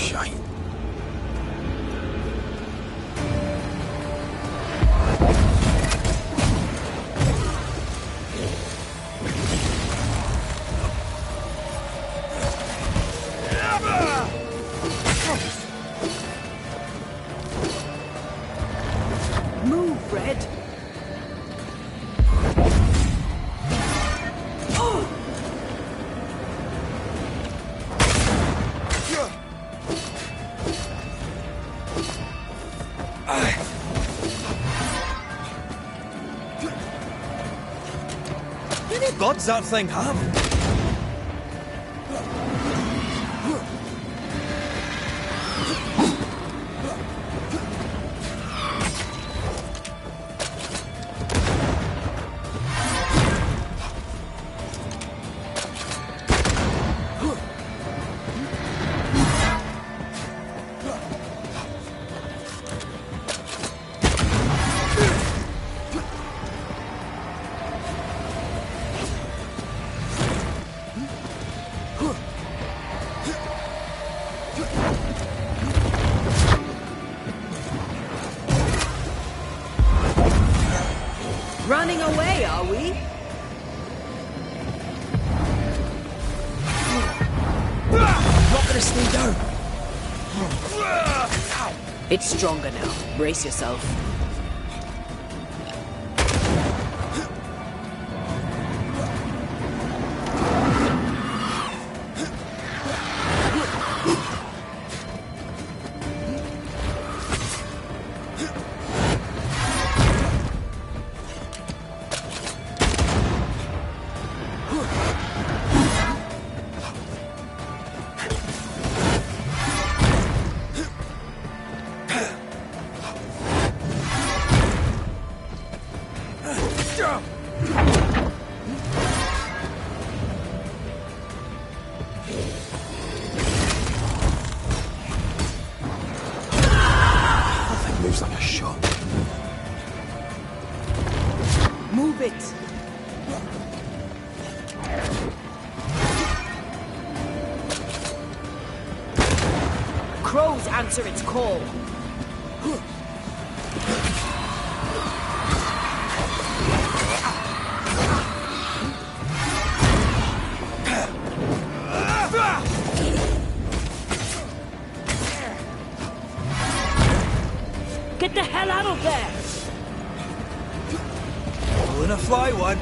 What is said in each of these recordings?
shite. Move, Red. How many gods that thing have? Running away, are we? Not gonna stay down. It's stronger now. Brace yourself. That thing moves like a shot. Move it. Crows answer its call. Get the hell out of there! Pulling a fly one.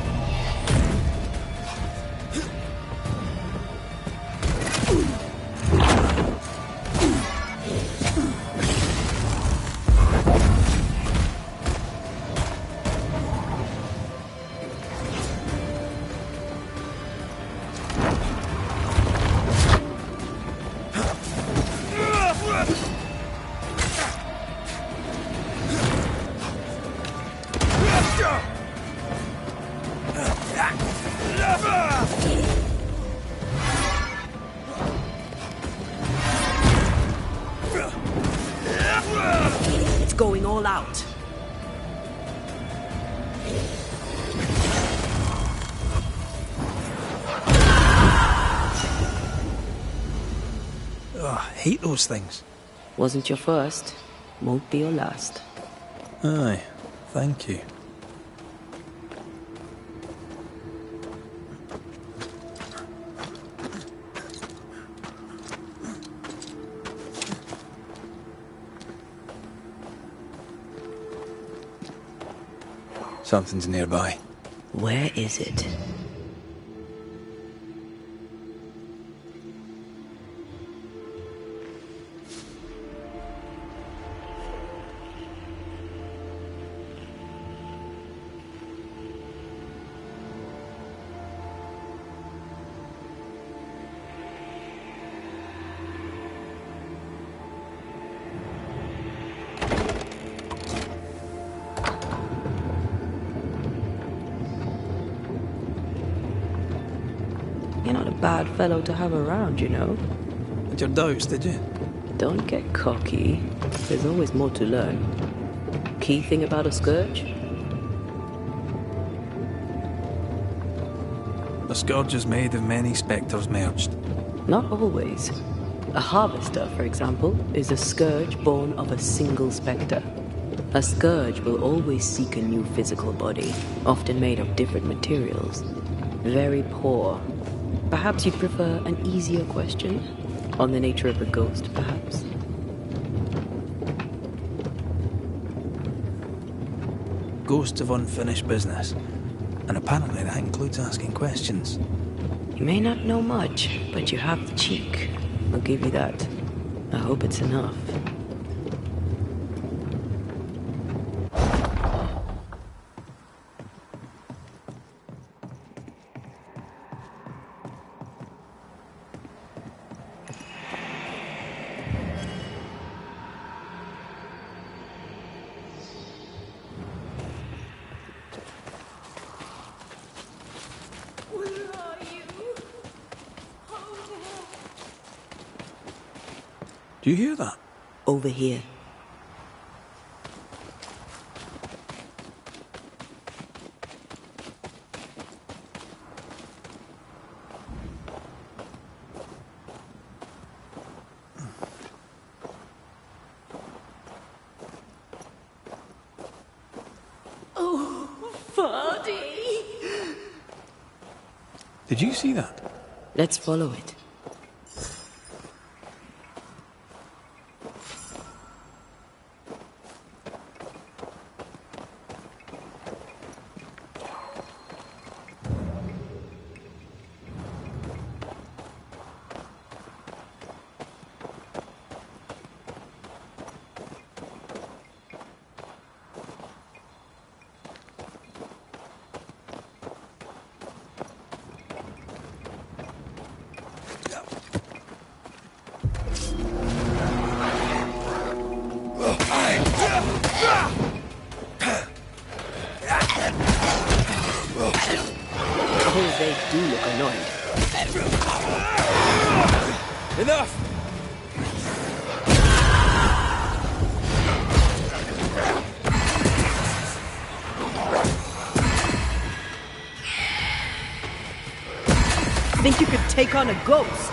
It's going all out. Ugh, I hate those things. Wasn't your first, won't be your last. Aye, thank you. Something's nearby. Where is it? You're not a bad fellow to have around, you know. Had your doubts, did you? Don't get cocky. There's always more to learn. Key thing about a scourge? The scourge is made of many spectres merged. Not always. A harvester, for example, is a scourge born of a single spectre. A scourge will always seek a new physical body, often made of different materials. Very poor. Perhaps you'd prefer an easier question? On the nature of a ghost, perhaps? Ghosts of unfinished business. And apparently that includes asking questions. You may not know much, but you have the cheek. I'll give you that. I hope it's enough. Do you hear that? Over here. Oh, Vardy! Did you see that? Let's follow it. Oh, they do look annoyed. Enough! Think you could take on a ghost?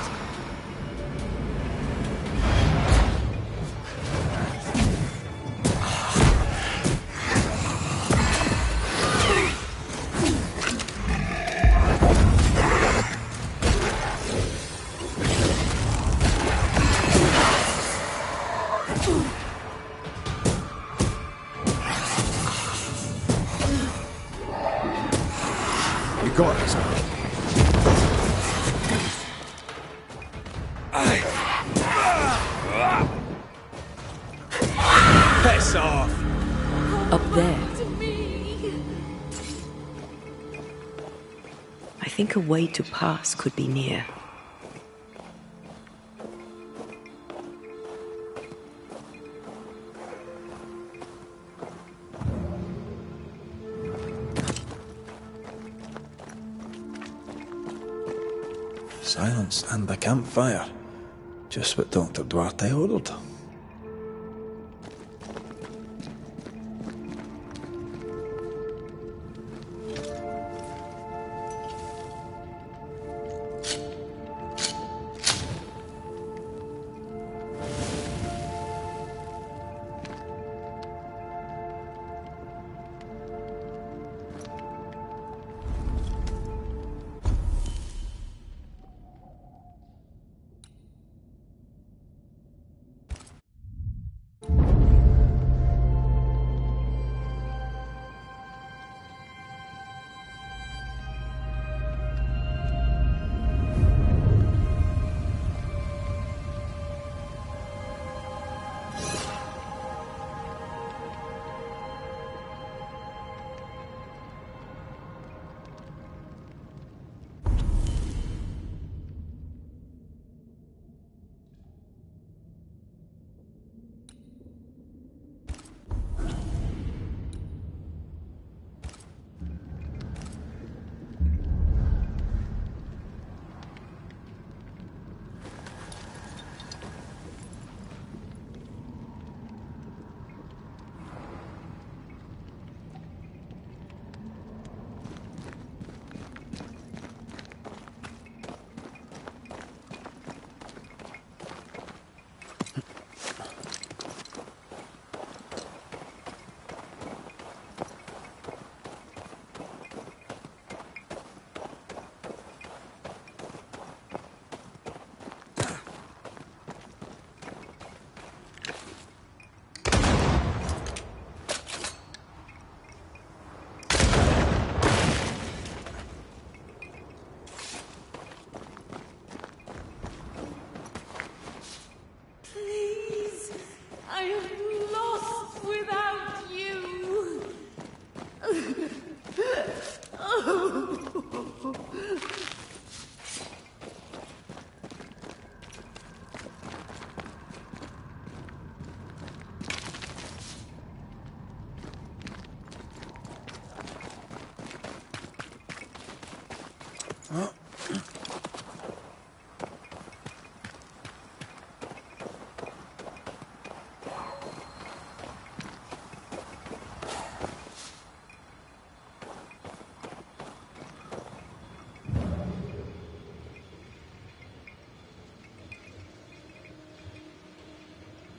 You got this. Piss off! Up there. I think a way to pass could be near. Silence and the campfire. Just what Dr. Duarte ordered.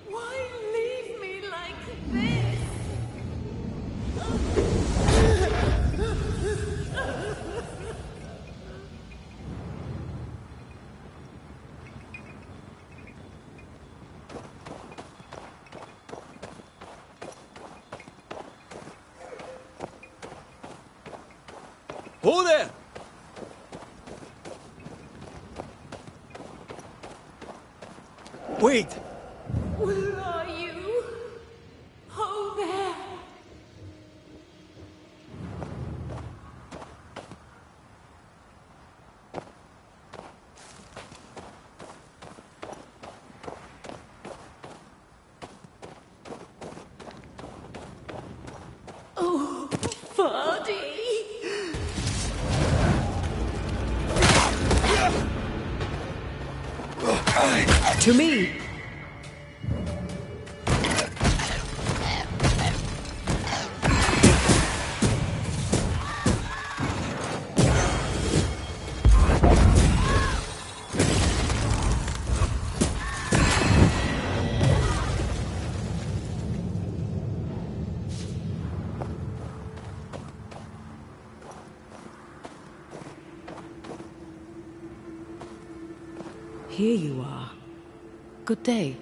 Why leave me like this? Who there? Wait! Where are you? Oh, there. Oh, Vardy. To me! Here you are. Good day.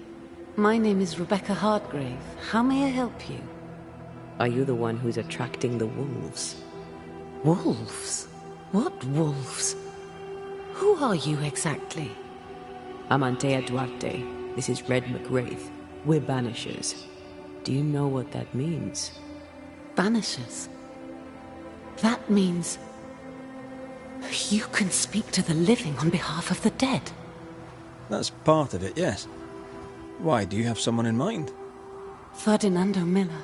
My name is Rebecca Hardgrave. How may I help you? Are you the one who's attracting the wolves? Wolves? What wolves? Who are you exactly? I'm Antea Duarte. This is Red McWraith. We're Banishers. Do you know what that means? Banishers? That means... you can speak to the living on behalf of the dead. That's part of it, yes. Why, do you have someone in mind? Ferdinando Miller.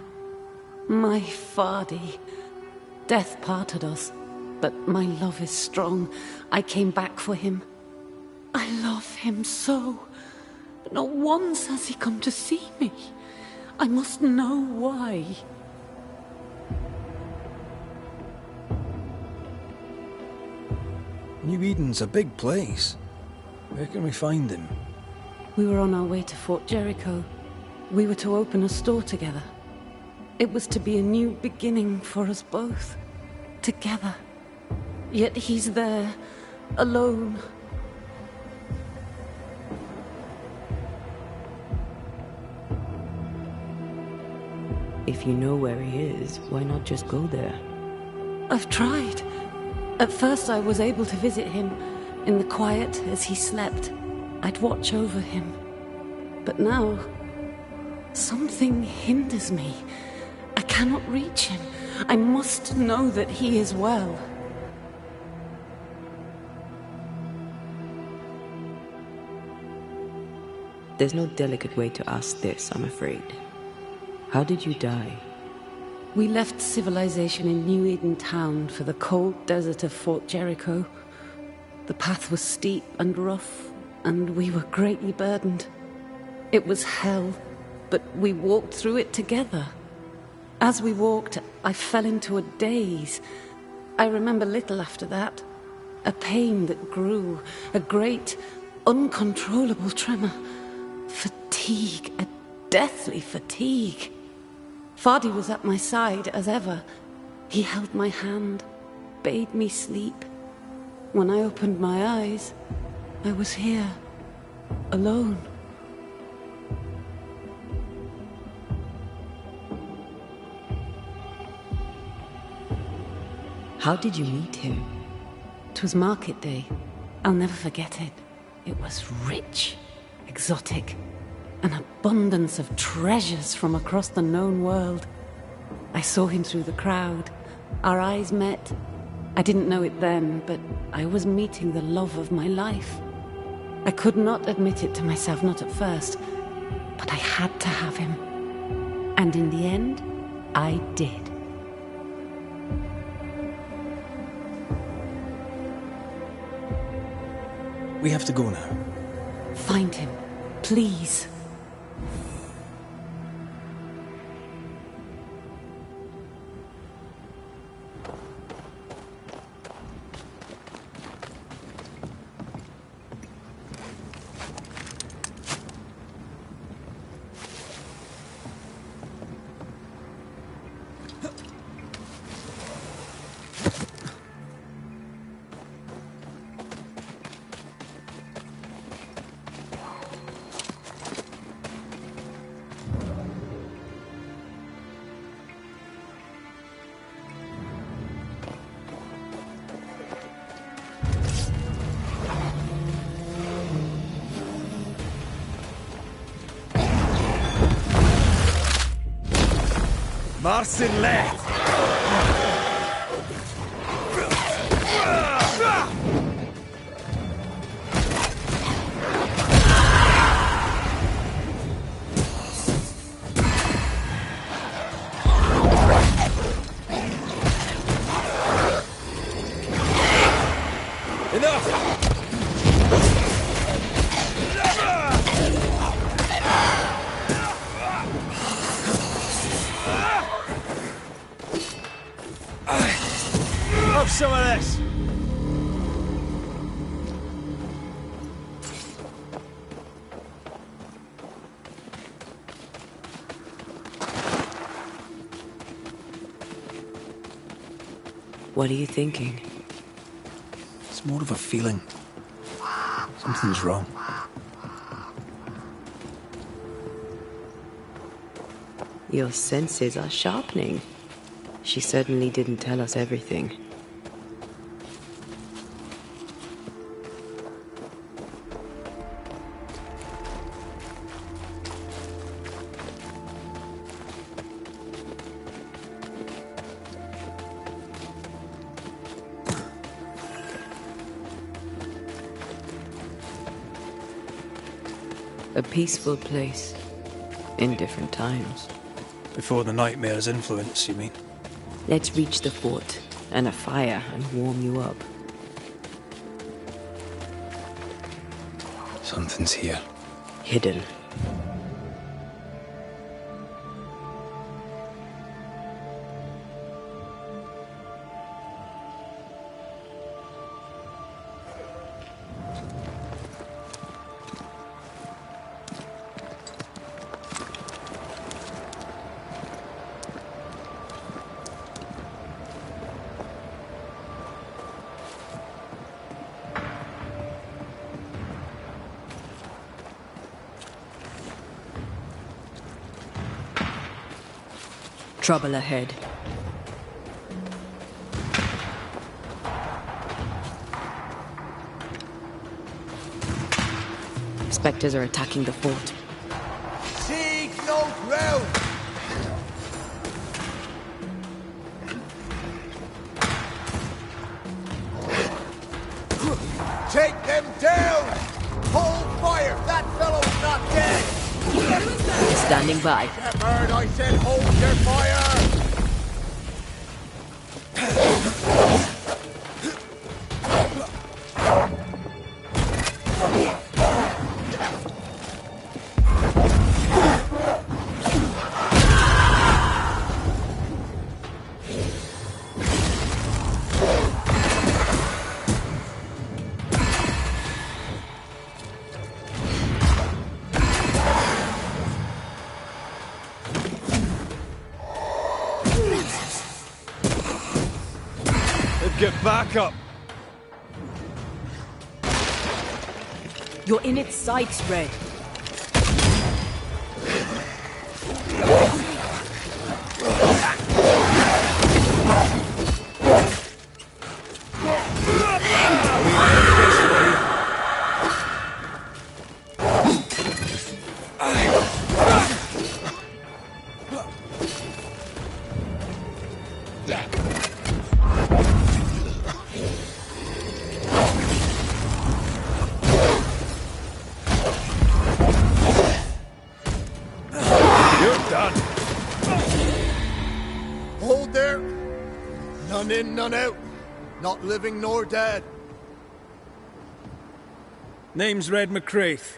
My Fardy. Death parted us, but my love is strong. I came back for him. I love him so. But not once has he come to see me. I must know why. New Eden's a big place. Where can we find him? We were on our way to Fort Jericho. We were to open a store together. It was to be a new beginning for us both. Together. Yet he's there, alone. If you know where he is, why not just go there? I've tried. At first I was able to visit him in the quiet as he slept. I'd watch over him. But now, something hinders me. I cannot reach him. I must know that he is well. There's no delicate way to ask this, I'm afraid. How did you die? We left civilization in New Eden town for the cold desert of Fort Jericho. The path was steep and rough, and we were greatly burdened. It was hell, but we walked through it together. As we walked, I fell into a daze. I remember little after that. A pain that grew, a great, uncontrollable tremor. Fatigue, a deathly fatigue. Fardy was at my side as ever. He held my hand, bade me sleep. When I opened my eyes, I was here, alone. How did you meet him? 'Twas market day. I'll never forget it. It was rich, exotic, an abundance of treasures from across the known world. I saw him through the crowd, Our eyes met. I didn't know it then, but I was meeting the love of my life. I could not admit it to myself, not at first, but I had to have him. And in the end, I did. We have to go now. Find him, please. Marcin left! Have some of this! What are you thinking? It's more of a feeling. Something's wrong. Your senses are sharpening. She certainly didn't tell us everything. A peaceful place, in different times. Before the nightmare's influence, you mean? Let's reach the fort, and a fire, and warm you up. Something's here. Hidden. Trouble ahead. Spectres are attacking the fort. Seek no ground! Take them down! Hold fire! That fellow's not dead! Standing by. Shepard, I said hold your fire! Get back up! You're in its sights, Red. None in, none out. Not living nor dead. Name's Red McCraith.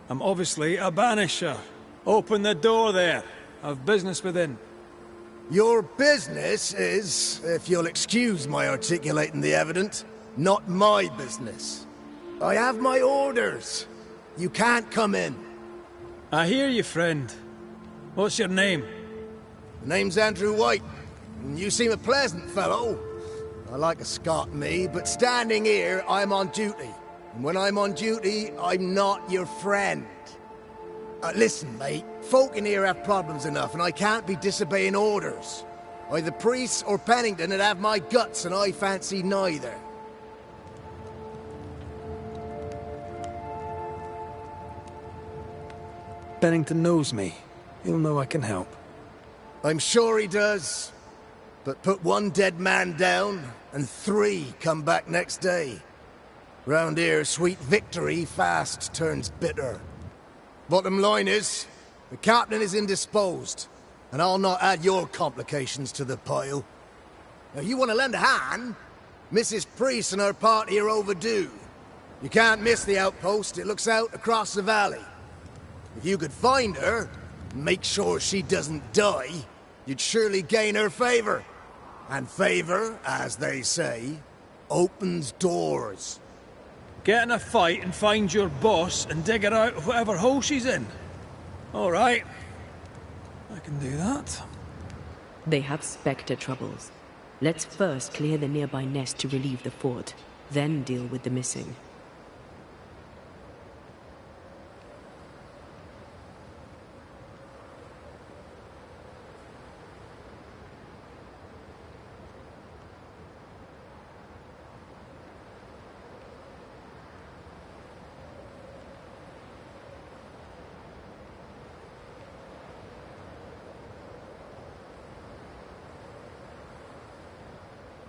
I'm obviously a banisher. Open the door there. I've business within. Your business is, if you'll excuse my articulating the evident, not my business. I have my orders. You can't come in. I hear you, friend. What's your name? The name's Andrew White. And you seem a pleasant fellow. I like a Scot, me, but standing here, I'm on duty. And when I'm on duty, I'm not your friend. Listen, mate, folk in here have problems enough, and I can't be disobeying orders. Either priests or Pennington would have my guts, and I fancy neither. Bennington knows me. He'll know I can help. I'm sure he does. But put one dead man down, and 3 come back next day. Round here, sweet victory fast turns bitter. Bottom line is, the captain is indisposed, and I'll not add your complications to the pile. Now, you want to lend a hand? Mrs. Priest and her party are overdue. You can't miss the outpost, it looks out across the valley. If you could find her, and make sure she doesn't die, you'd surely gain her favor. And favor, as they say, opens doors. Get in a fight and find your boss and dig her out of whatever hole she's in. All right. I can do that. They have Spectre troubles. Let's first clear the nearby nest to relieve the fort, then deal with the missing.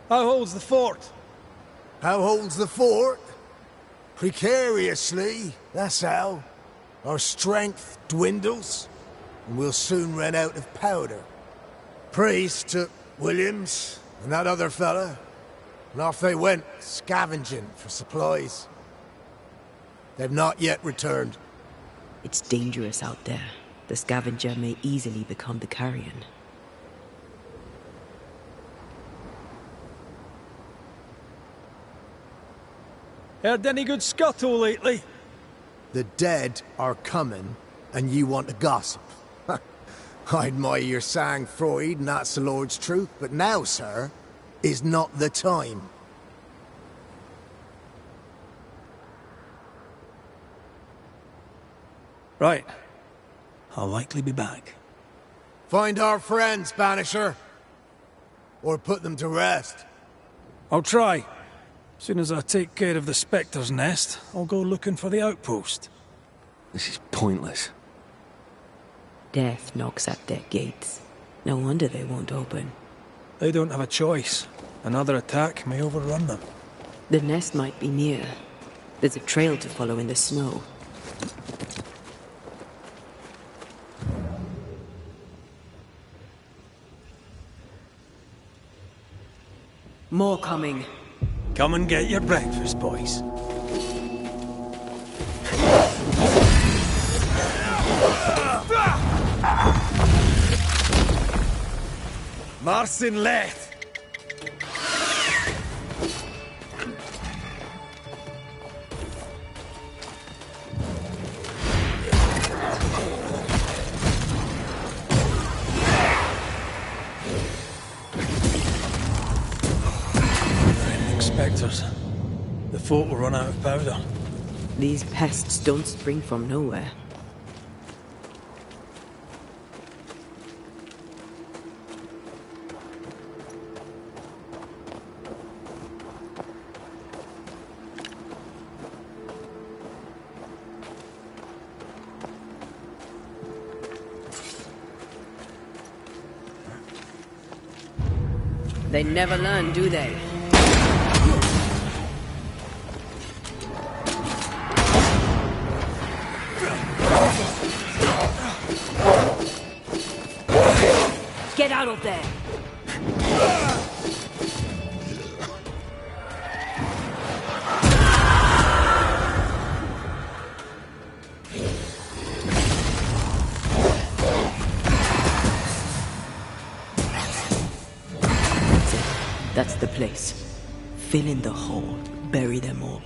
How holds the fort? How holds the fort? Precariously, that's how. Our strength dwindles, and we'll soon run out of powder. Priest took Williams and that other fella, and off they went, scavenging for supplies. They've not yet returned. It's dangerous out there. The scavenger may easily become the carrion. Heard any good scuttle lately? The dead are coming, and you want to gossip. I admire your sang-froid, and that's the Lord's truth, but now, sir, is not the time. Right. I'll likely be back. Find our friends, Banisher. Or put them to rest. I'll try. Soon as I take care of the Spectre's nest, I'll go looking for the outpost. This is pointless. Death knocks at their gates. No wonder they won't open. They don't have a choice. Another attack may overrun them. The nest might be near. There's a trail to follow in the snow. More coming. Come and get your breakfast, boys. Marcin Leth! Spectres. The fort will run out of powder. These pests don't spring from nowhere. They never learn, do they? Get out of there! That's the place. Fill in the hole. Bury them all.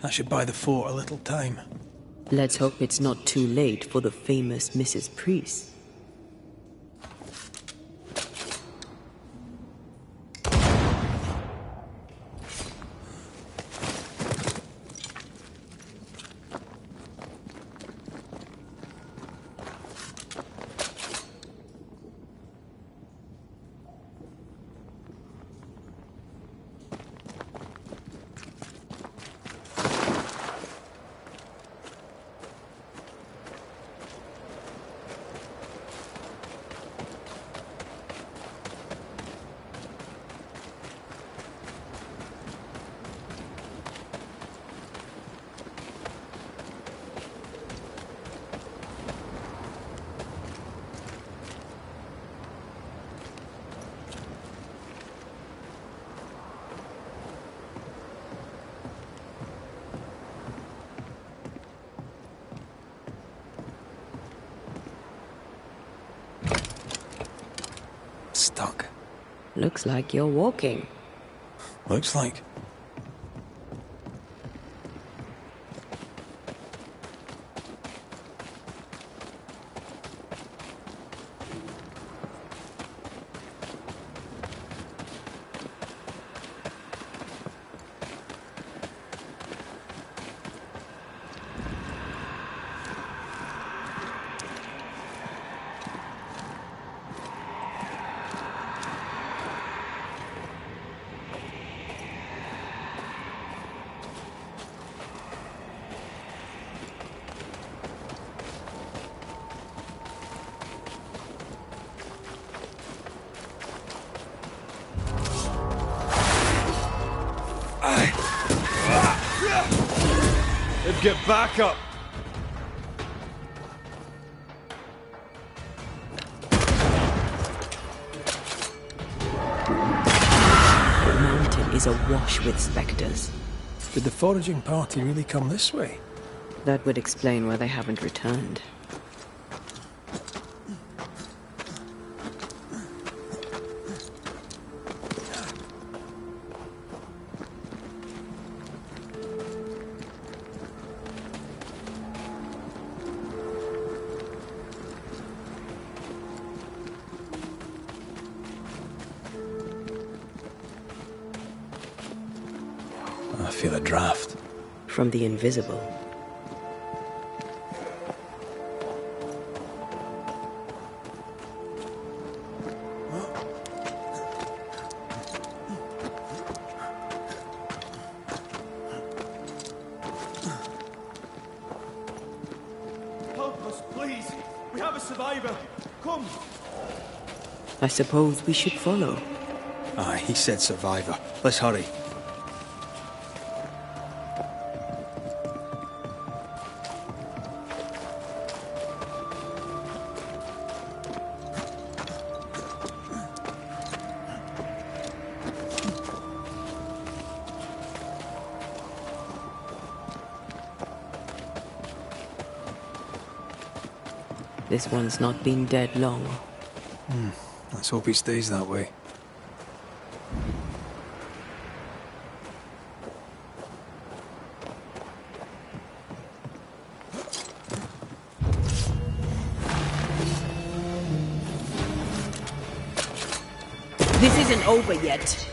That should buy the fort a little time. Let's hope it's not too late for the famous Mrs. Priest. Looks like you're walking. Looks like. Get back up! The mountain is awash with spectres. Did the foraging party really come this way? That would explain why they haven't returned. I feel a draft. From the invisible. Help us, please. We have a survivor. Come. I suppose we should follow. Aye, he said survivor. Let's hurry. This one's not been dead long. Let's hope he stays that way. This isn't over yet.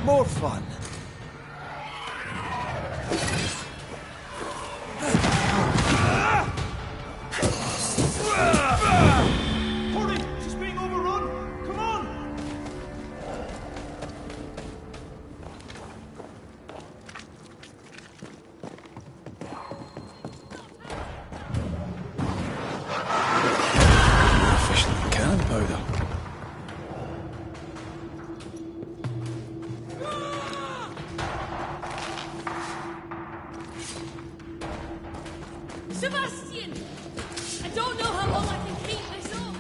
More fun. Hurry! She's being overrun! Come on! Officially cannon powder. Sebastian! I don't know how long I can keep this up.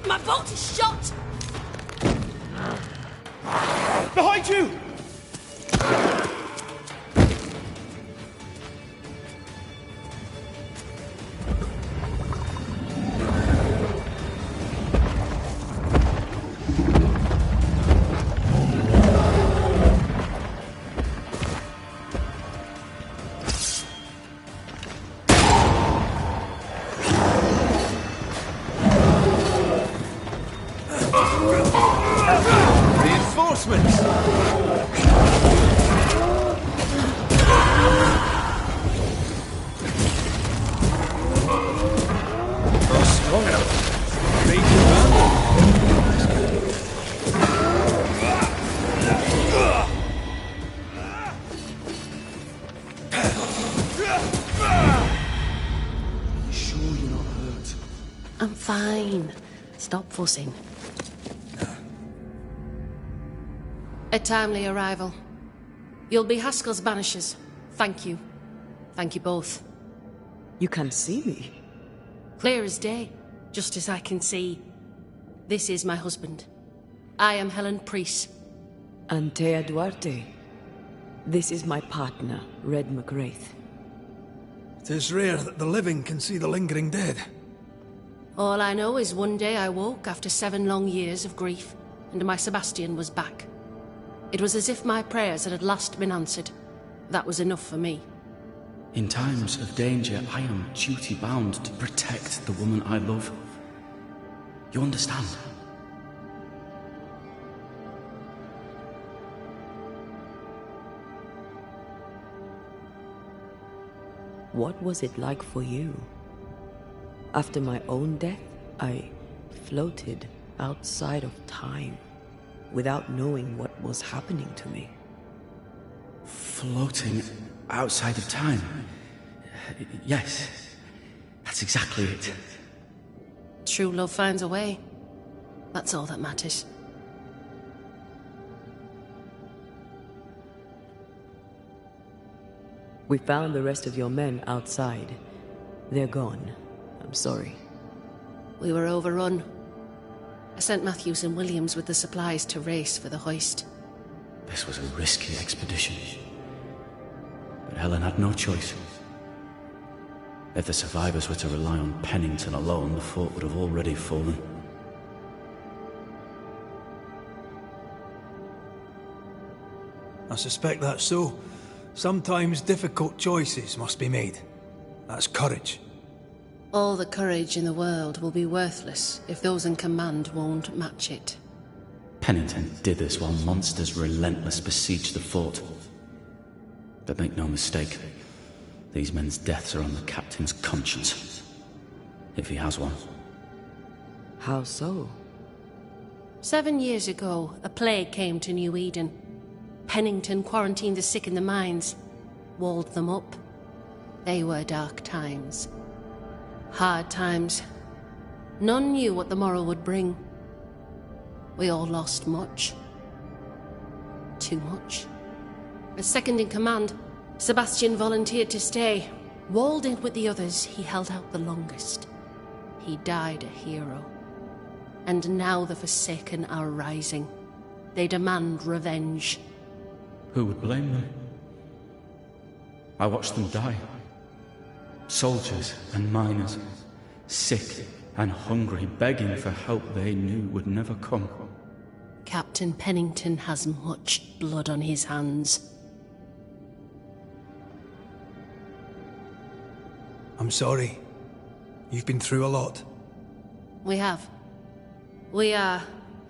My bolt is shot! Behind you! Reinforcements! fine. Stop fussing. A timely arrival. You'll be Haskell's banishers. Thank you. Thank you both. You can see me. Clear as day, just as I can see. This is my husband. I am Helen Priest. Antea Duarte. This is my partner, Red McGrath. It is rare that the living can see the lingering dead. All I know is one day I woke after 7 long years of grief, and my Sebastian was back. It was as if my prayers had at last been answered. That was enough for me. In times of danger, I am duty-bound to protect the woman I love. You understand? What was it like for you? After my own death, I floated outside of time, without knowing what was happening to me. Floating outside of time? Yes, that's exactly it. True love finds a way. That's all that matters. We found the rest of your men outside. They're gone. I'm sorry. We were overrun. I sent Matthews and Williams with the supplies to race for the hoist. This was a risky expedition. But Helen had no choice. If the survivors were to rely on Pennington alone, the fort would have already fallen. I suspect that's so. Sometimes difficult choices must be made. That's courage. All the courage in the world will be worthless if those in command won't match it. Pennington did this while monsters relentless besieged the fort. But make no mistake, these men's deaths are on the captain's conscience. If he has one. How so? 7 years ago, a plague came to New Eden. Pennington quarantined the sick in the mines, walled them up. They were dark times. Hard times. None knew what the morrow would bring. We all lost much. Too much. As second in command, Sebastian volunteered to stay. Walled in with the others, he held out the longest. He died a hero. And now the Forsaken are rising. They demand revenge. Who would blame them? I watched them die. Soldiers and miners, sick and hungry, begging for help they knew would never come. Captain Pennington has much blood on his hands. I'm sorry. You've been through a lot. We have. We are,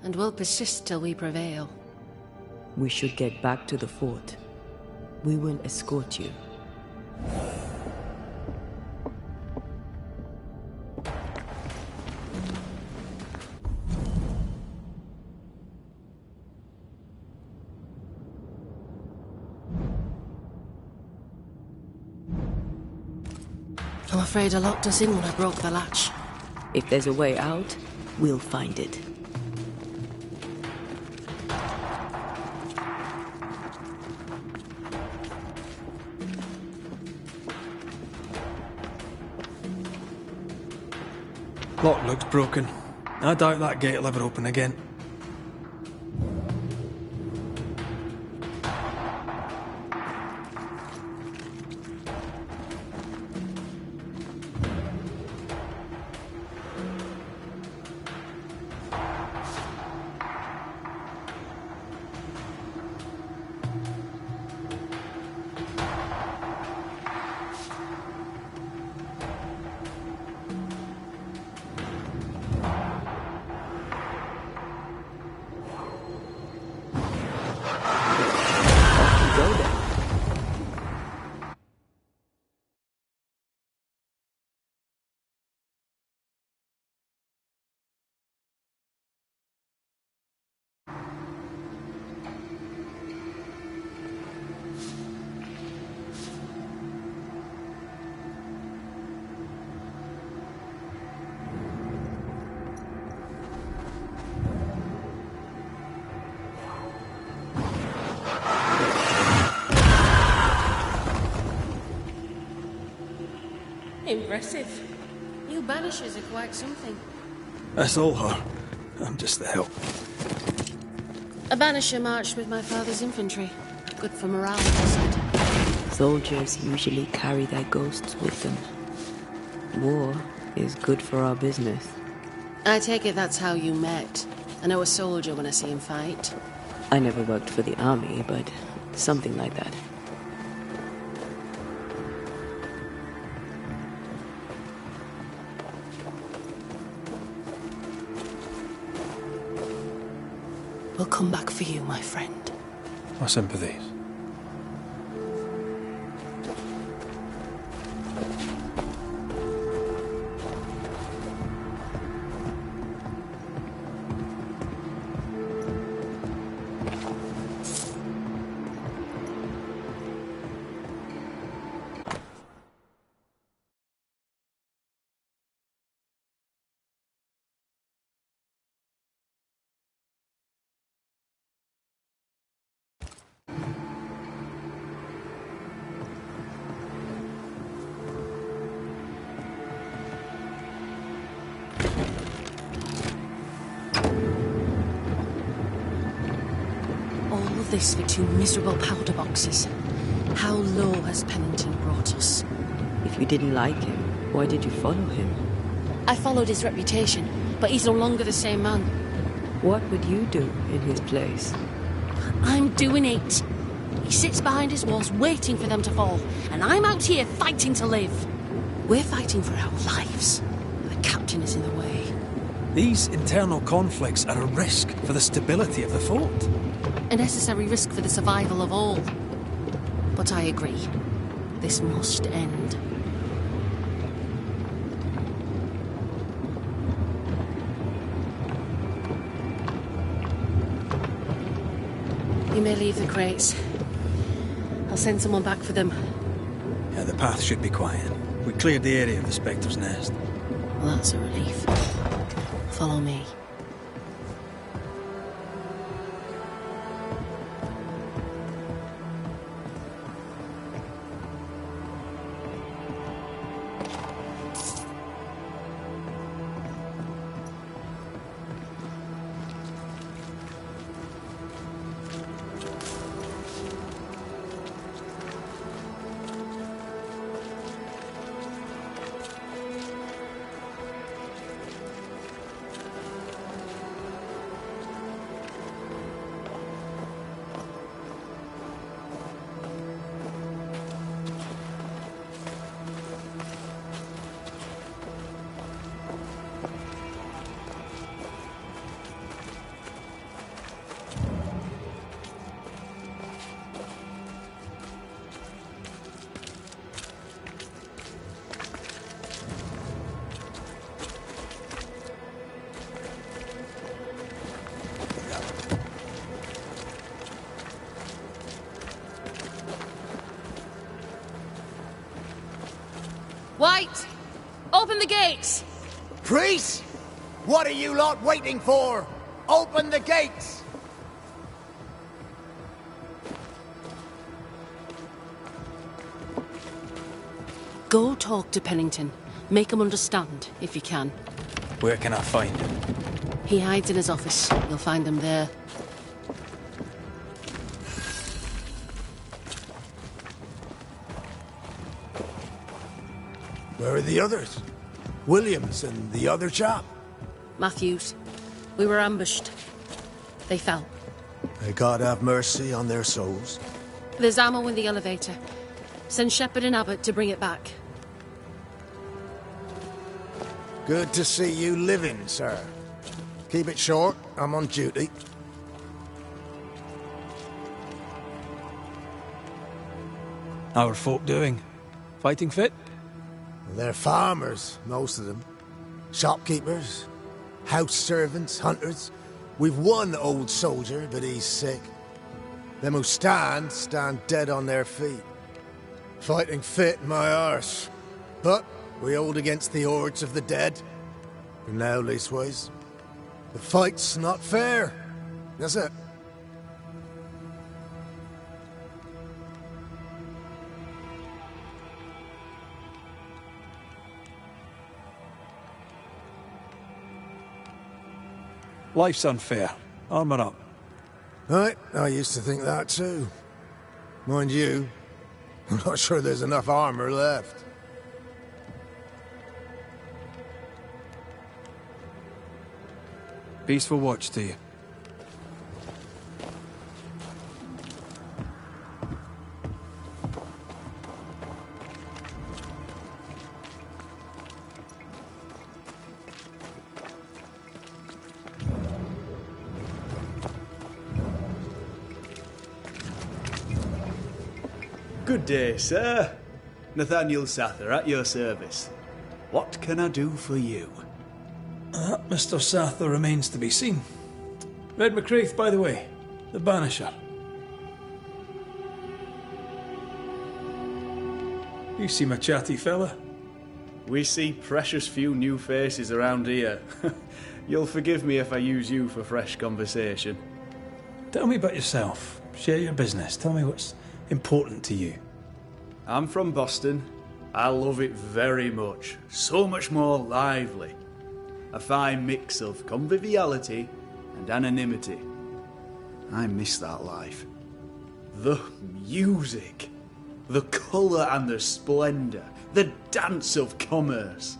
and will persist till we prevail. We should get back to the fort. We will escort you. I'm afraid I locked us in when I broke the latch. If there's a way out, we'll find it. Lock looks broken. I doubt that gate will ever open again. impressive. You banishers are quite something. That's all her. I'm just the help. A banisher marched with my father's infantry. Good for morale, he said. Soldiers usually carry their ghosts with them. War is good for our business. I take it that's how you met. I know a soldier when I see him fight. I never worked for the army, but something like that. We'll come back for you, my friend. My sympathies. This for 2 miserable powder boxes. How low has Pennington brought us? If you didn't like him, why did you follow him? I followed his reputation, but he's no longer the same man. What would you do in his place? I'm doing it. He sits behind his walls waiting for them to fall, and I'm out here fighting to live. We're fighting for our lives. The captain is in the way. These internal conflicts are a risk for the stability of the fort. A necessary risk for the survival of all. But I agree. This must end. You may leave the crates. I'll send someone back for them. Yeah, the path should be quiet. We cleared the area of the Spectre's nest. Well, that's a relief. Follow me. White! Open the gates! Priest! What are you lot waiting for? Open the gates! Go talk to Pennington. Make him understand, if you can. Where can I find him? He hides in his office. You'll find him there. Where are the others? Williams and the other chap? Matthews. We were ambushed. They fell. May God have mercy on their souls. There's ammo in the elevator. Send Shepard and Abbott to bring it back. Good to see you living, sir. Keep it short. I'm on duty. How are folk doing? Fighting fit? They're farmers, most of them. Shopkeepers, house servants, hunters. We've one old soldier, but he's sick. Them who stand dead on their feet. Fighting fit, my arse. But we hold against the hordes of the dead. For now, leastways. The fight's not fair. That's it. Life's unfair. Armour up. Right, I used to think that too. Mind you, I'm not sure there's enough armor left. Peaceful watch to you. Good day, sir. Nathaniel Sather at your service. What can I do for you? Mr. Sather remains to be seen. Red McCraith, by the way. The Banisher. You seem a chatty fella. We see precious few new faces around here. You'll forgive me if I use you for fresh conversation. Tell me about yourself. Share your business. Tell me what's important to you. I'm from Boston. I love it very much. So much more lively. A fine mix of conviviality and anonymity. I miss that life. The music, the colour and the splendour, the dance of commerce.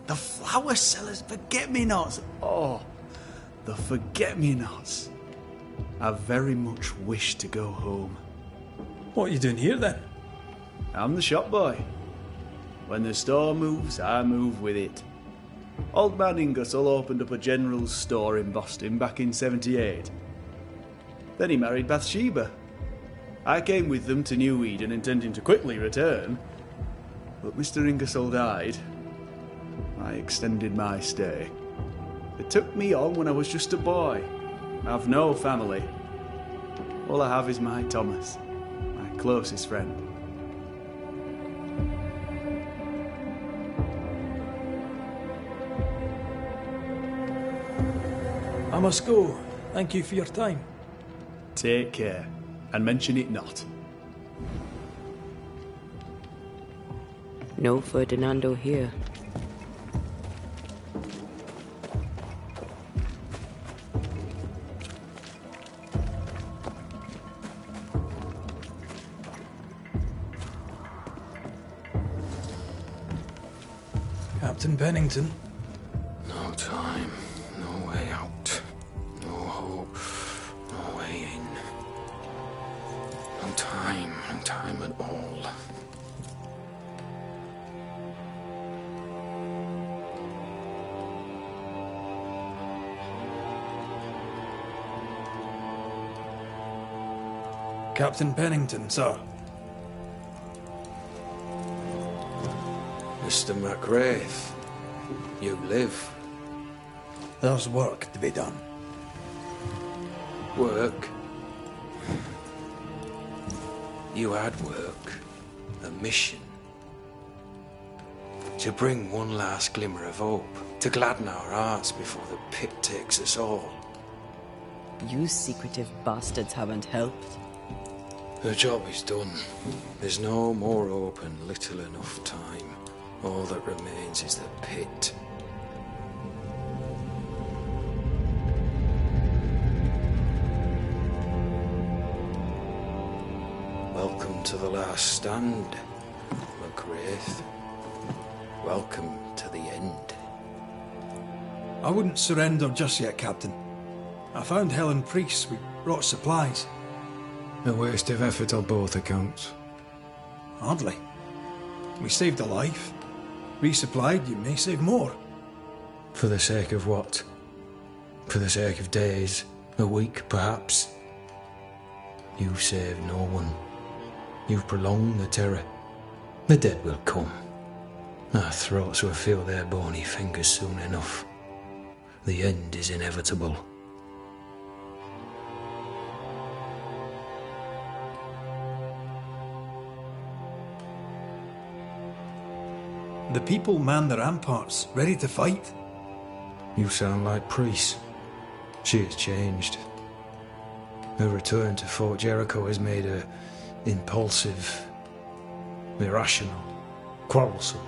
The flower sellers' forget-me-nots. Oh, the forget-me-nots. I very much wish to go home. What are you doing here then? I'm the shop boy. When the store moves, I move with it. Old man Ingersoll opened up a general store in Boston back in '78. Then he married Bathsheba. I came with them to New Eden intending to quickly return. But Mr. Ingersoll died. I extended my stay. They took me on when I was just a boy. I've no family. All I have is my Thomas, my closest friend. I must go. Thank you for your time. Take care, and mention it not. No Ferdinando here. Captain Pennington. No time, no way out, no hope, no way in. No time at all. Captain Pennington, sir. Mr. McRaith, you live. There's work to be done. Work? You had work. A mission. To bring one last glimmer of hope. To gladden our hearts before the pit takes us all. You secretive bastards haven't helped. The job is done. There's no more hope and little enough time. All that remains is the pit. Welcome to the last stand, McGrath. Welcome to the end. I wouldn't surrender just yet, Captain. I found Helen Priest. We brought supplies. A waste of effort on both accounts. Hardly. We saved a life. Resupplied, you may save more. For the sake of what? For the sake of days, a week perhaps? You've saved no one. You've prolonged the terror. The dead will come. Our throats will feel their bony fingers soon enough. The end is inevitable. The people man the ramparts, ready to fight. You sound like Priest. She has changed. Her return to Fort Jericho has made her impulsive, irrational, quarrelsome.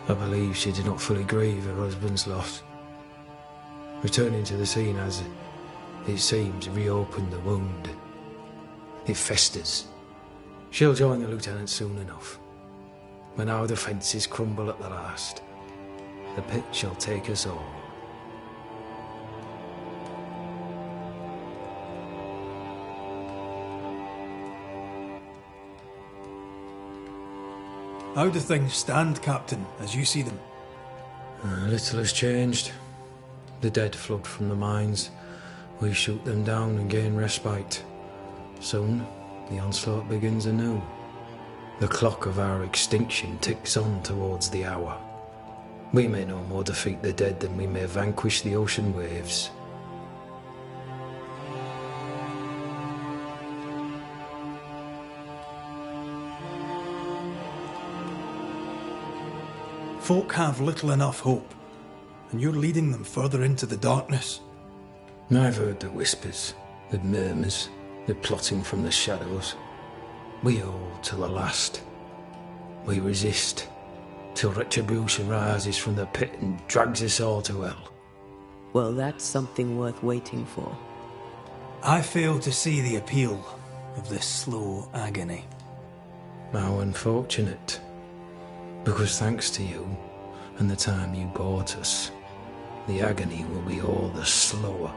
I believe she did not fully grieve her husband's loss. returning to the scene has, it seems, reopened the wound. It festers. She'll join the lieutenant soon enough. When our defences crumble at the last, the pit shall take us all. How do things stand, Captain, as you see them? Little has changed. The dead flood from the mines. We shoot them down and gain respite. Soon, the onslaught begins anew. The clock of our extinction ticks on towards the hour. We may no more defeat the dead than we may vanquish the ocean waves. Folk have little enough hope, and you're leading them further into the darkness. I've heard the whispers, the murmurs, the plotting from the shadows. We hold till the last. We resist, till retribution rises from the pit and drags us all to hell. Well, that's something worth waiting for. I fail to see the appeal of this slow agony. How unfortunate. Because thanks to you, and the time you bought us, the agony will be all the slower.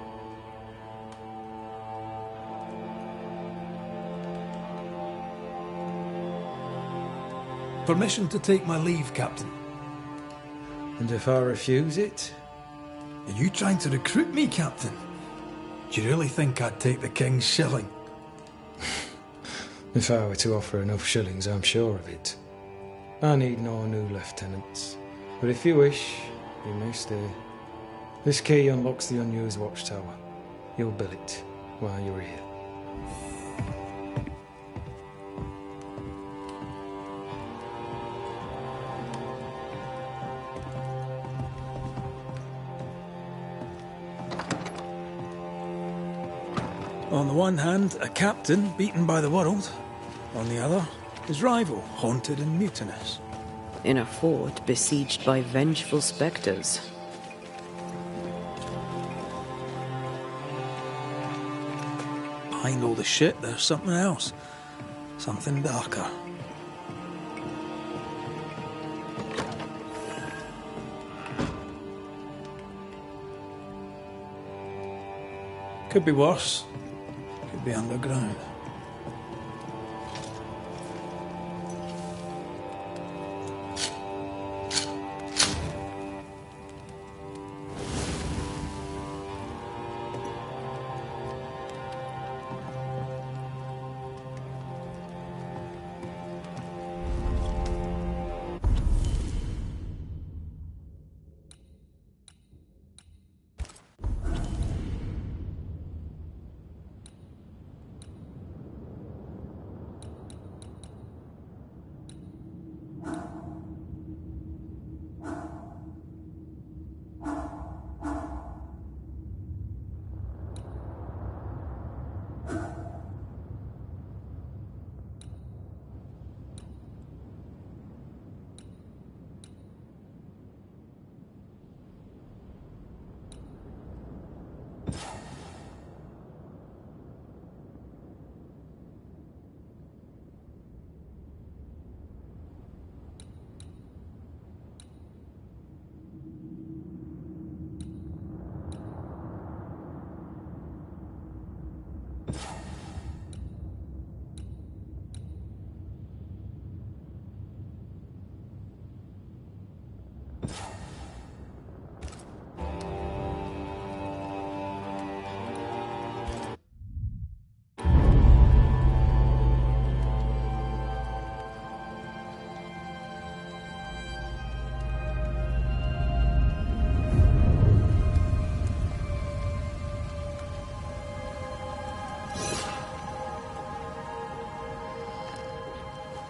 Permission to take my leave, Captain. And if I refuse it? Are you trying to recruit me, Captain? Do you really think I'd take the King's shilling? If I were to offer enough shillings, I'm sure of it. I need no new lieutenants. But if you wish, you may stay. This key unlocks the unused watchtower. You'll bill it while you're here. On the one hand, a captain beaten by the world. On the other, his rival, haunted and mutinous. In a fort besieged by vengeful spectres. Behind all the shit, there's something else. Something darker. Could be worse. Could be underground.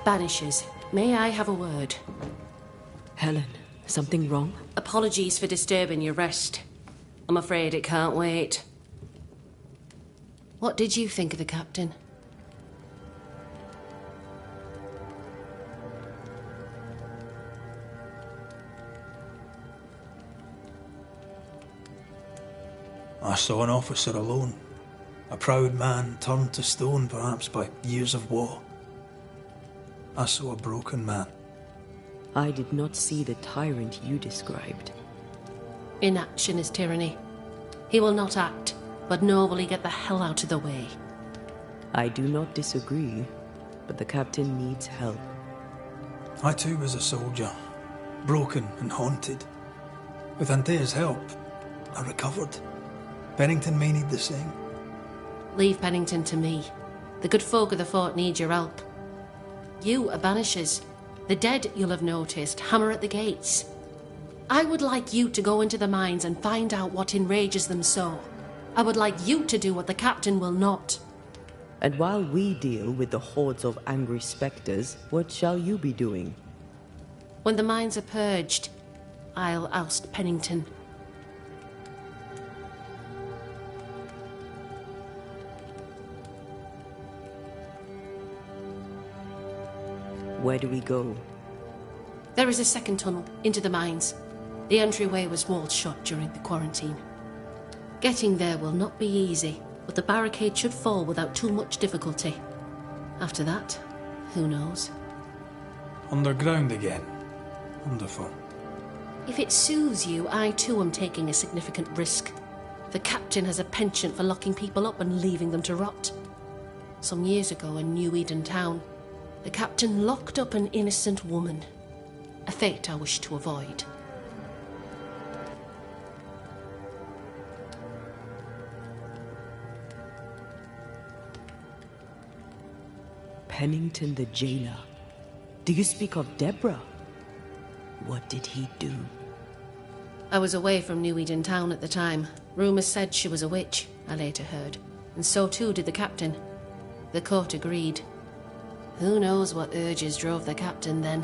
Banishers, may I have a word? Helen, something wrong? Apologies for disturbing your rest. I'm afraid it can't wait. What did you think of the captain? saw an officer alone. A proud man turned to stone, perhaps by years of war. I saw a broken man. I did not see the tyrant you described. Inaction is tyranny. He will not act, but nor will he get the hell out of the way. I do not disagree, but the captain needs help. I too was a soldier, broken and haunted. With Antea's help, I recovered. Pennington may need the same. Leave Pennington to me. The good folk of the fort need your help. You are banishers. The dead, you'll have noticed, hammer at the gates. I would like you to go into the mines and find out what enrages them so. I would like you to do what the captain will not. And while we deal with the hordes of angry spectres, what shall you be doing? When the mines are purged, I'll oust Pennington. Where do we go? There is a second tunnel into the mines. The entryway was walled shut during the quarantine. Getting there will not be easy, but the barricade should fall without too much difficulty. After that, who knows? Underground again. Wonderful. If it soothes you, I too am taking a significant risk. The captain has a penchant for locking people up and leaving them to rot. Some years ago in New Eden town, the captain locked up an innocent woman. A fate I wish to avoid. Pennington the jailer. Do you speak of Deborah? What did he do? I was away from New Eden town at the time. Rumours said she was a witch, I later heard. And so too did the captain. The court agreed. Who knows what urges drove the captain then?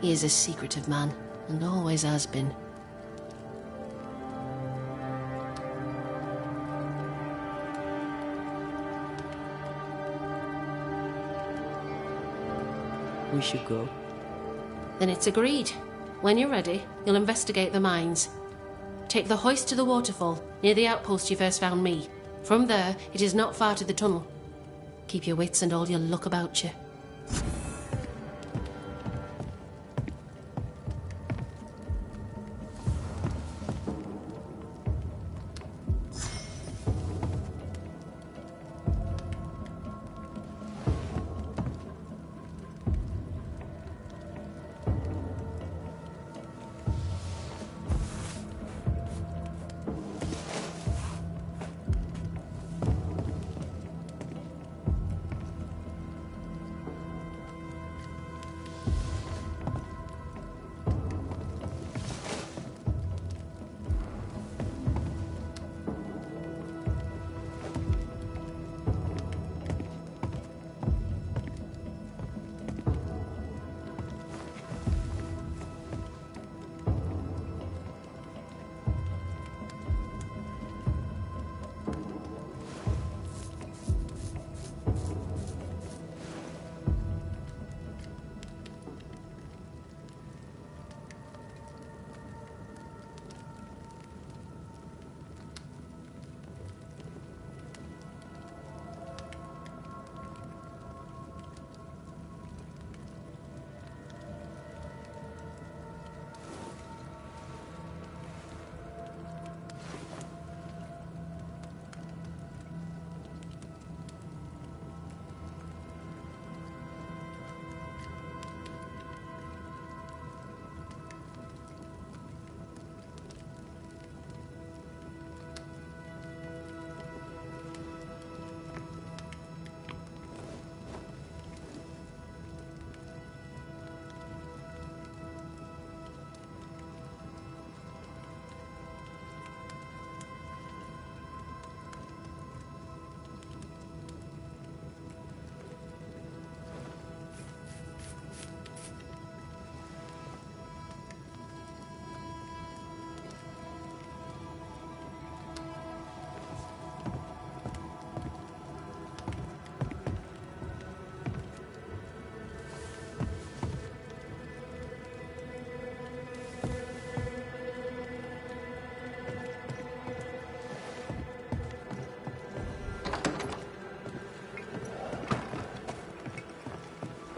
He is a secretive man, and always has been. We should go. Then it's agreed. When you're ready, you'll investigate the mines. Take the hoist to the waterfall, near the outpost you first found me. From there, it is not far to the tunnel. Keep your wits and all your luck about you.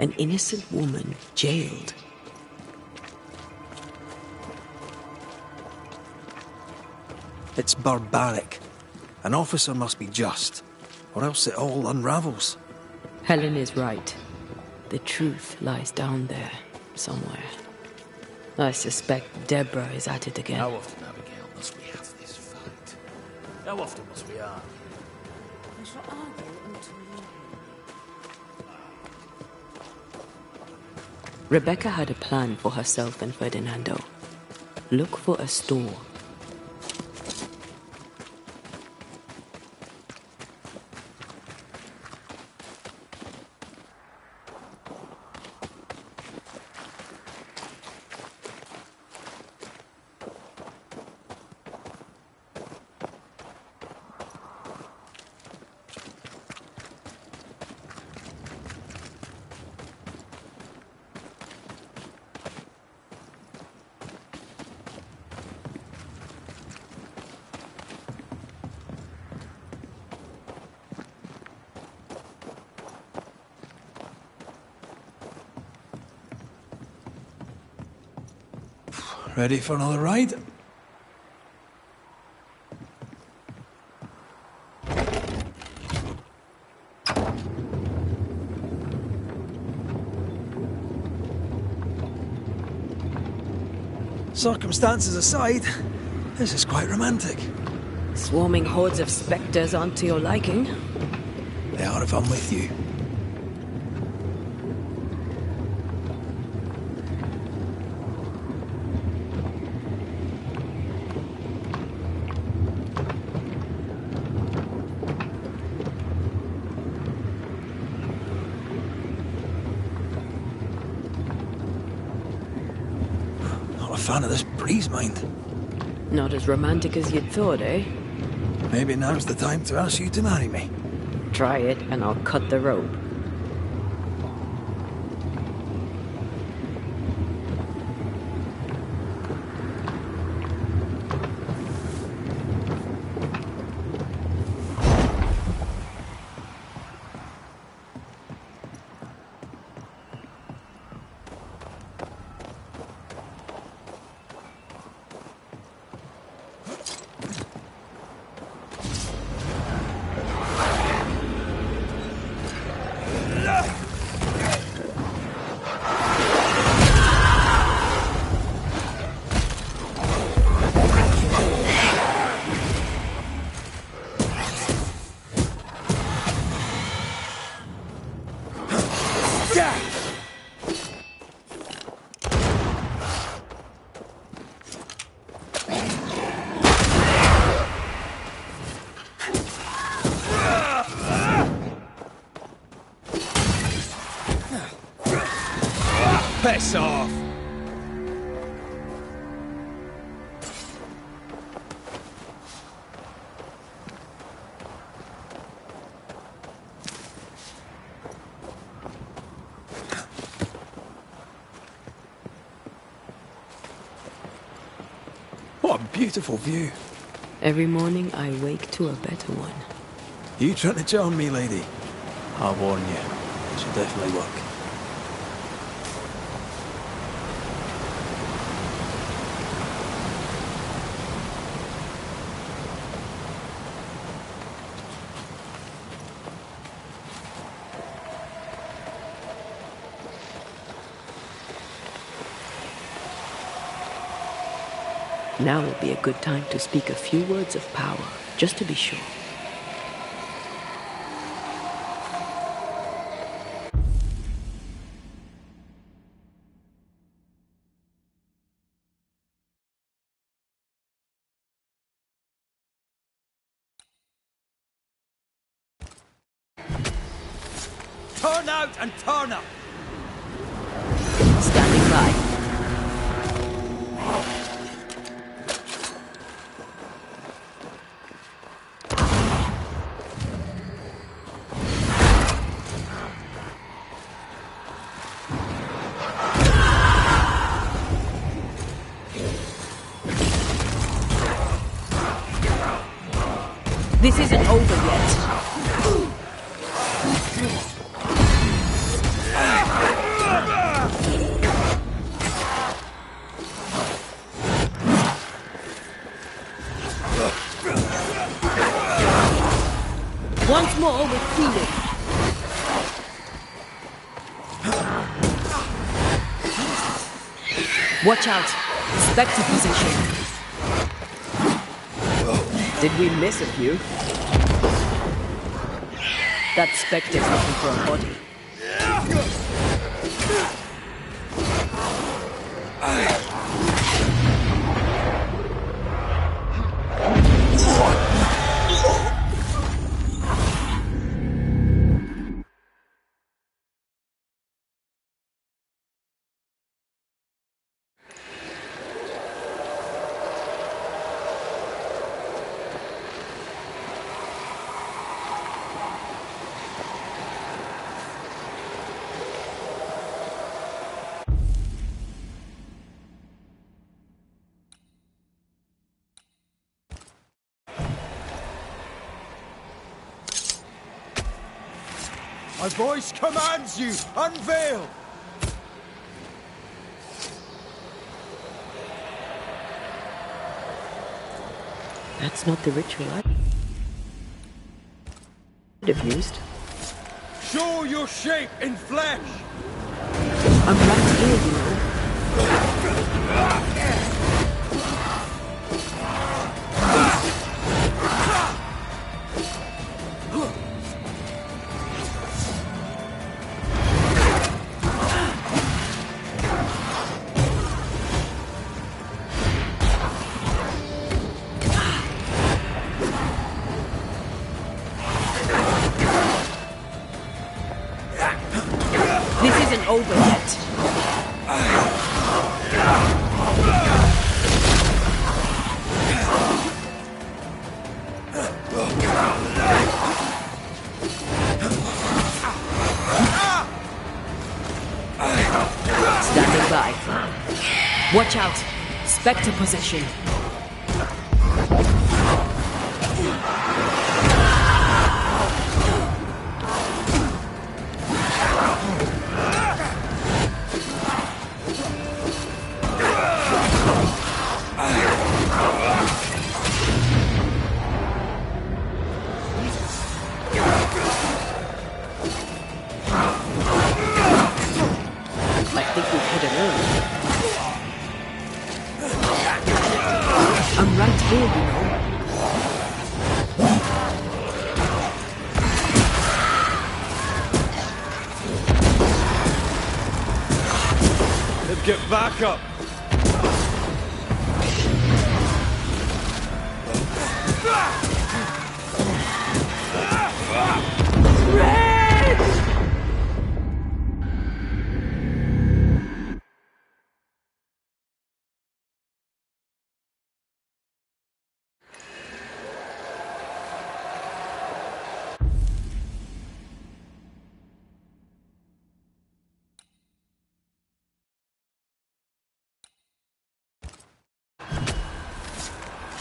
An innocent woman jailed. It's barbaric. An officer must be just, or else it all unravels. Helen is right. The truth lies down there, somewhere. I suspect Deborah is at it again. How often, Abigail, must we have this fight? How often must we argue? We shall argue until you Rebecca had a plan for herself and Ferdinando. Look for a store. Ready for another ride? Circumstances aside, this is quite romantic. Swarming hordes of spectres aren't to your liking. They are if I'm with you. Fan of this breeze, mind. Not as romantic as you'd thought, eh? Maybe now's the time to ask you to marry me. Try it and I'll cut the rope. Piss off! What a beautiful view. Every morning I wake to a better one. You trying to charm me, lady? I'll warn you. It'll definitely work. Now would be a good time to speak a few words of power, just to be sure. Turn out and turn up! Standing by. This isn't over yet. Watch out! Spectre position! Did we miss a few? That Spectre's looking for a body. My voice commands you! Unveil! That's not the ritual I would have used. Show your shape in flesh! I'm right here, you know. This isn't over yet. Standing by. Watch out! Spectre position. I think we've hit an early. I'm right here, you know. Let's get back up!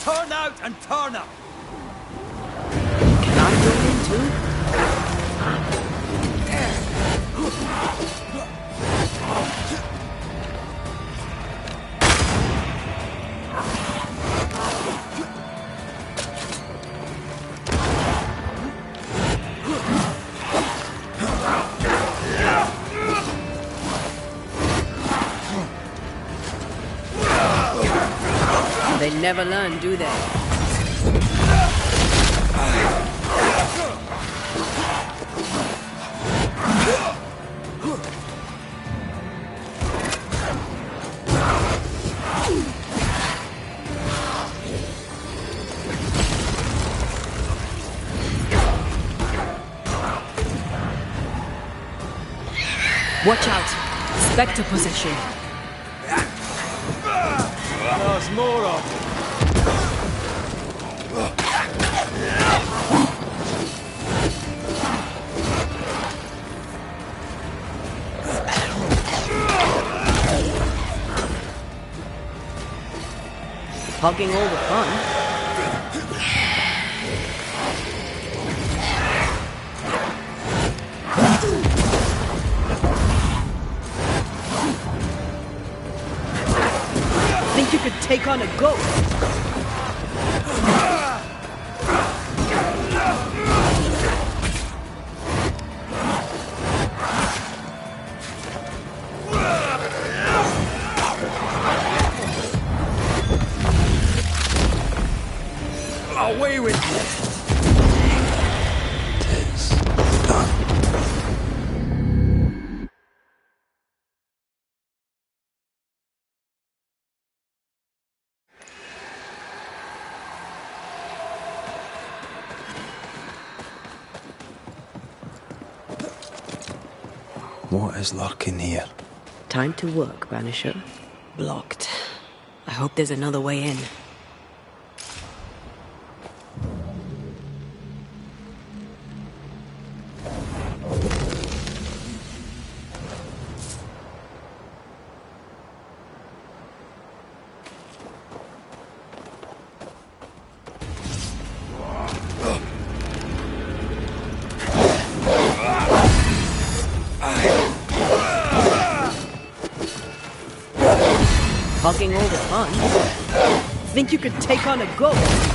Turn out and turn up! Can I go in too? They never learn, do they? Watch out! Spectre position. There's more of it. Hogging all the fun. Think you could take on a ghost? What is lurking here? Time to work, Banisher. Blocked. I hope there's another way in. Hogging all the fun. Think you could take on a ghost?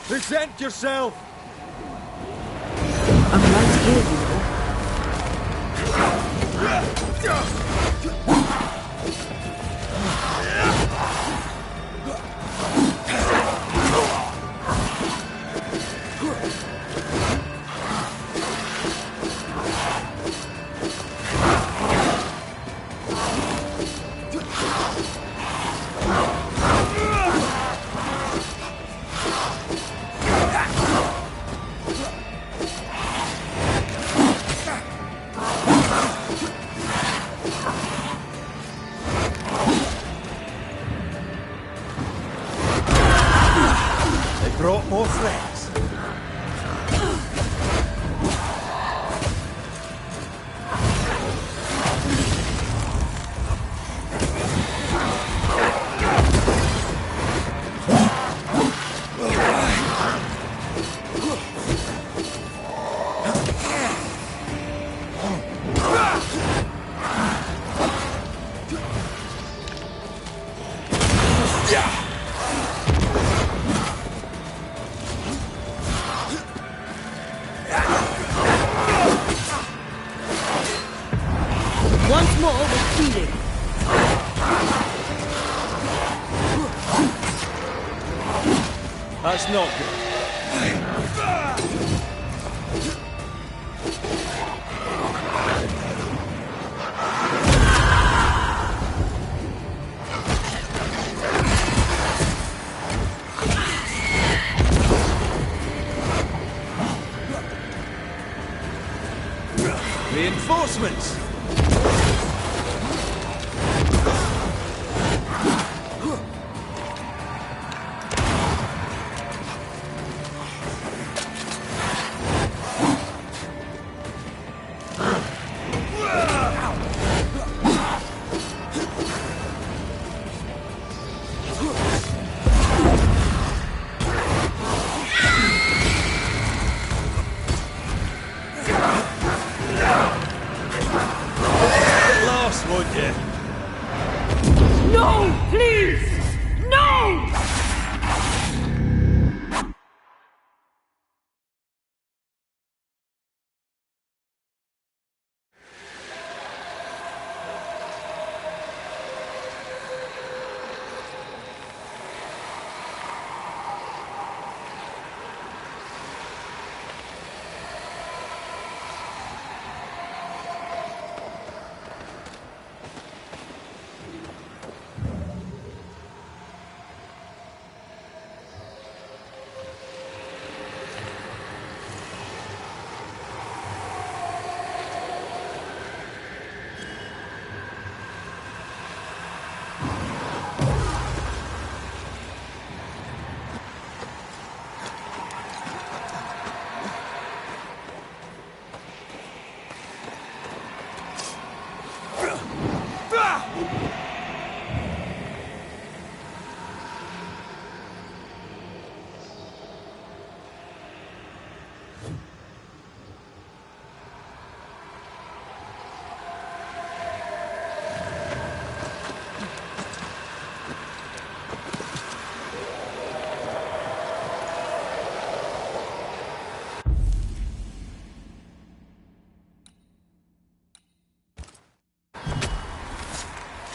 Present yourself! I'm right here, you know. more friends. Once more with feeling. That's not good. Reinforcements! Would you? No, please! No!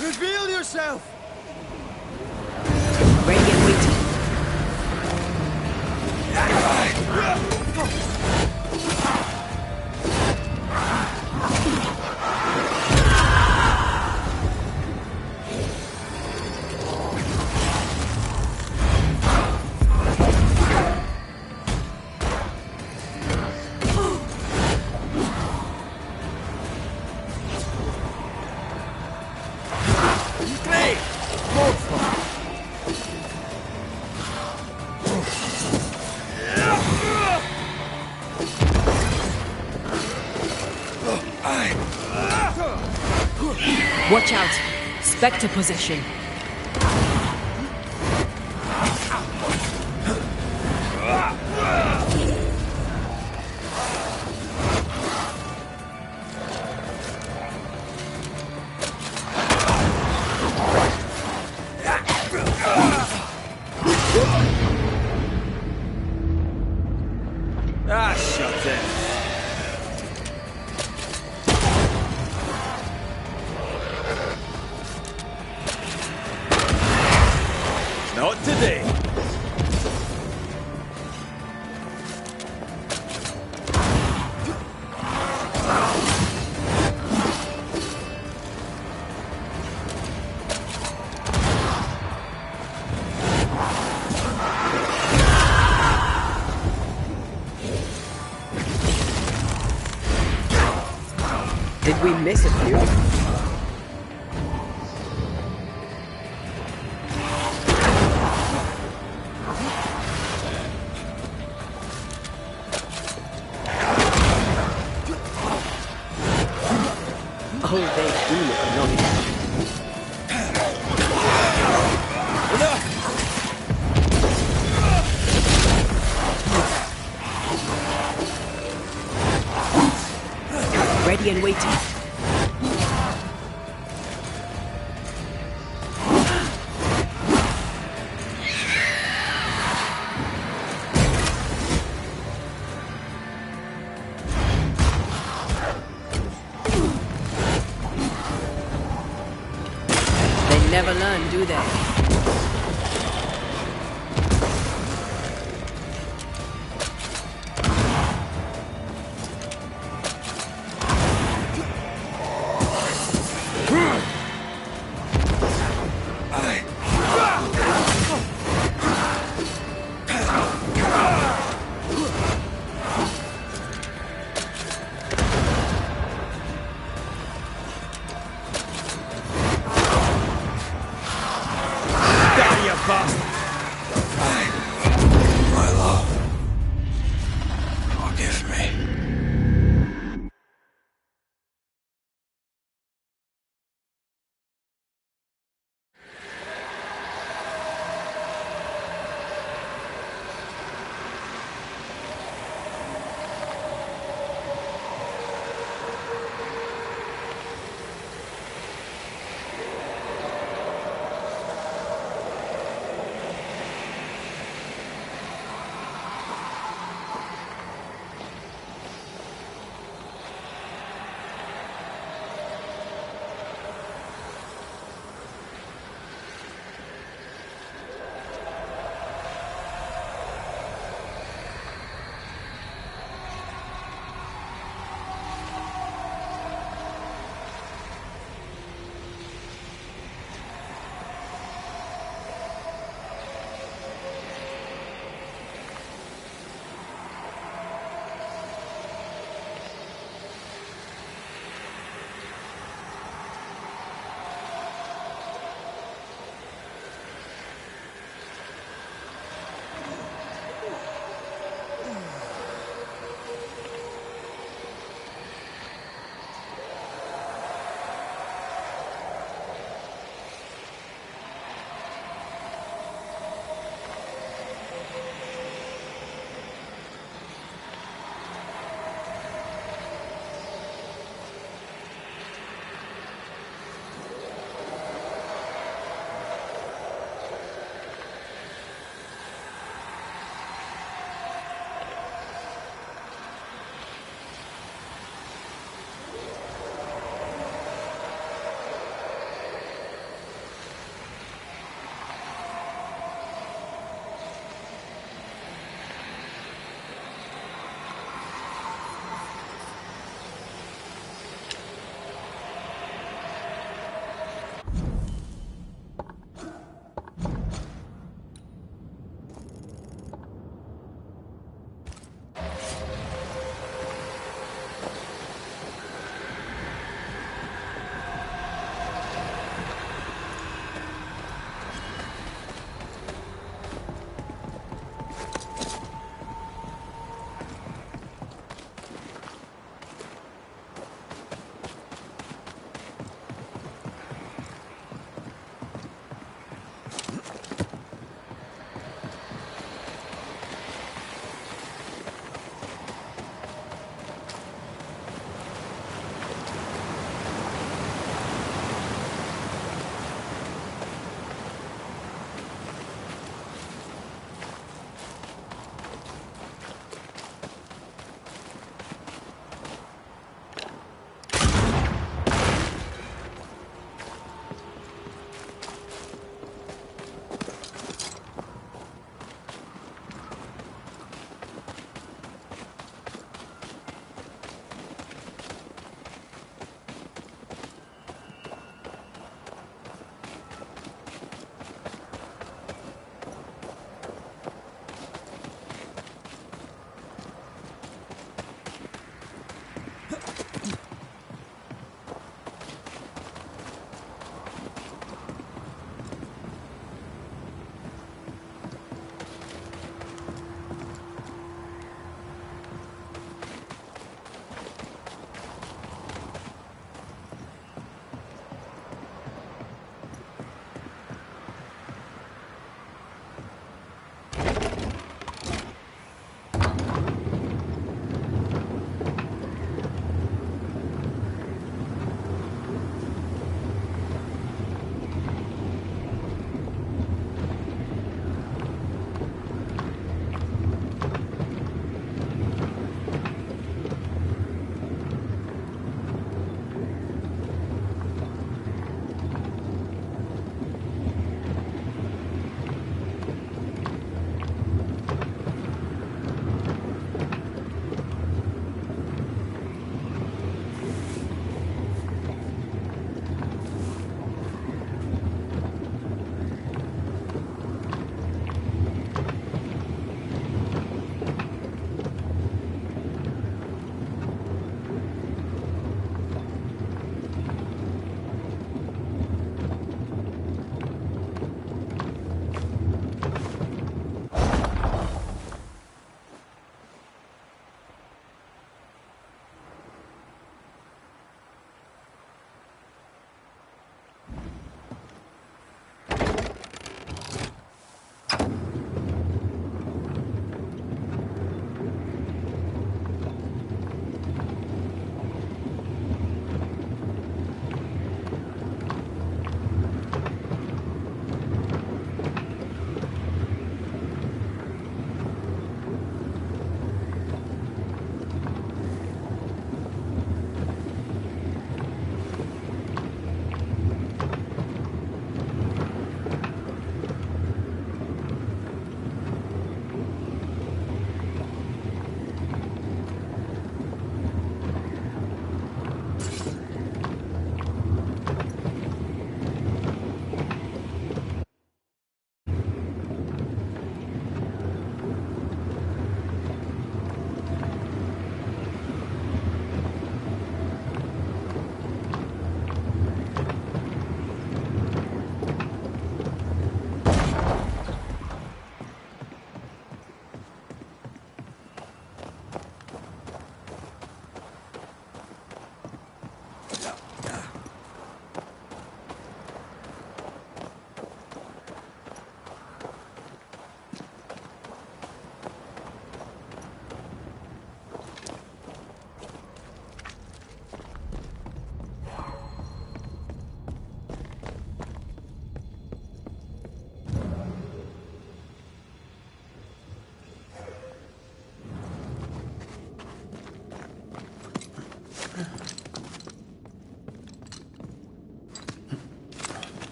Reveal yourself! Radiant waiting. Watch out! Spectre possession. Ah, shut it. Not today. Did we miss a few? Oh, they do look annoying. Ready and waiting. They never learn, do they?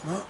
Well,